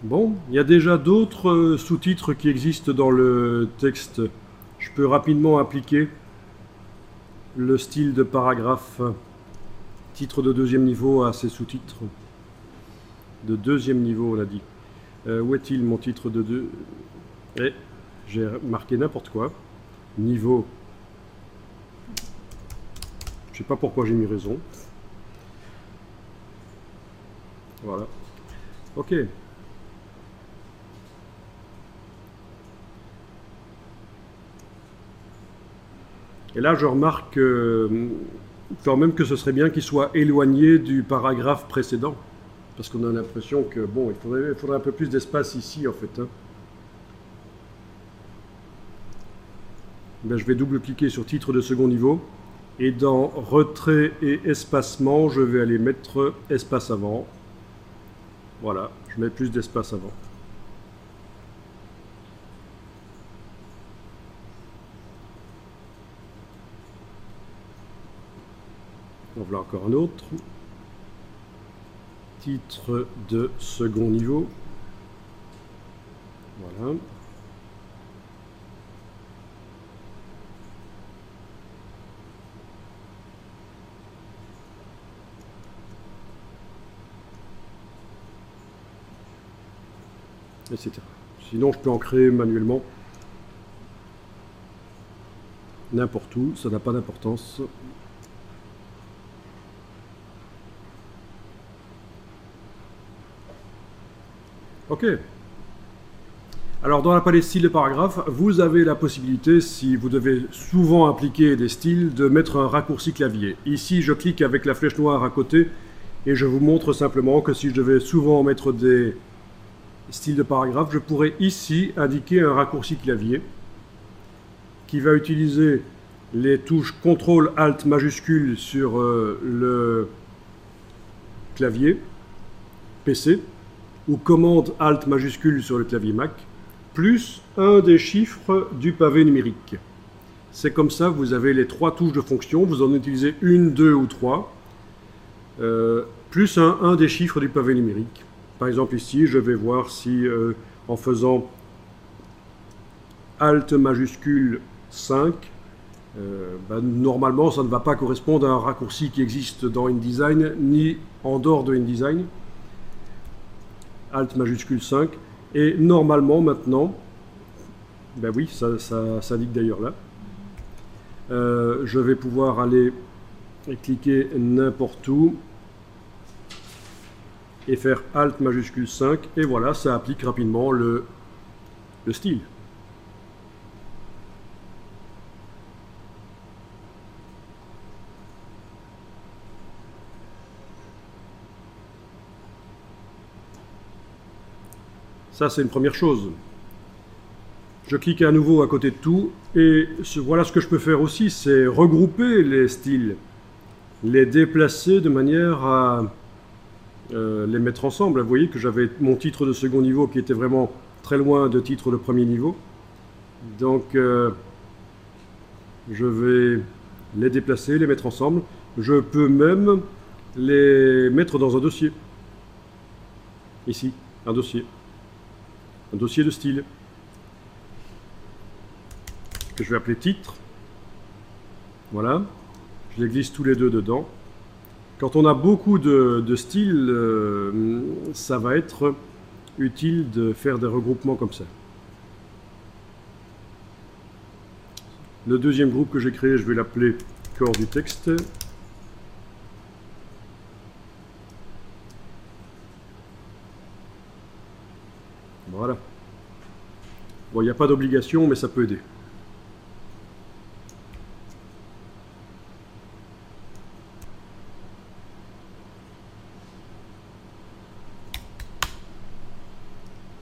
Bon, il y a déjà d'autres sous-titres qui existent dans le texte. Je peux rapidement appliquer le style de paragraphe, titre de deuxième niveau à ces sous-titres. De deuxième niveau, on a dit. Où est-il mon titre de deux? Eh, j'ai marqué n'importe quoi. Niveau. Je sais pas pourquoi j'ai mis raison. Voilà. Ok. Et là, je remarque quand même que ce serait bien qu'il soit éloigné du paragraphe précédent. Parce qu'on a l'impression que, bon, il faudrait un peu plus d'espace ici, en fait. Hein. Ben, je vais double-cliquer sur titre de second niveau. Et dans retrait et espacement, je vais aller mettre espace avant. Voilà, je mets plus d'espace avant. En voilà encore un autre. Titre de second niveau. Voilà. Etc. Sinon, je peux en créer manuellement. N'importe où, ça n'a pas d'importance. Ok. Alors dans la palette style de paragraphe, vous avez la possibilité, si vous devez souvent appliquer des styles, de mettre un raccourci clavier. Ici, je clique avec la flèche noire à côté et je vous montre simplement que si je devais souvent mettre des styles de paragraphe, je pourrais ici indiquer un raccourci clavier qui va utiliser les touches CTRL ALT majuscule sur le clavier PC ou commande ALT majuscule sur le clavier Mac, plus un des chiffres du pavé numérique. C'est comme ça, vous avez les trois touches de fonction, vous en utilisez une, deux ou trois, plus un des chiffres du pavé numérique. Par exemple ici, je vais voir si en faisant Alt majuscule 5, normalement ça ne va pas correspondre à un raccourci qui existe dans InDesign, ni en dehors de InDesign. Alt majuscule 5, et normalement maintenant, ben oui, ça s'indique d'ailleurs là, je vais pouvoir aller et cliquer n'importe où et faire Alt majuscule 5, et voilà, ça applique rapidement le style. Ça, c'est une première chose. Je clique à nouveau à côté de tout, et voilà ce que je peux faire aussi, c'est regrouper les styles, les déplacer de manière à les mettre ensemble. Vous voyez que j'avais mon titre de second niveau qui était vraiment très loin de titre de premier niveau. Donc, je vais les déplacer, les mettre ensemble. Je peux même les mettre dans un dossier. Ici, un dossier. Un dossier de style. Que je vais appeler titre. Voilà. Je les glisse tous les deux dedans. Quand on a beaucoup de styles, ça va être utile de faire des regroupements comme ça. Le deuxième groupe que j'ai créé, je vais l'appeler corps du texte. Voilà. Bon, il n'y a pas d'obligation, mais ça peut aider.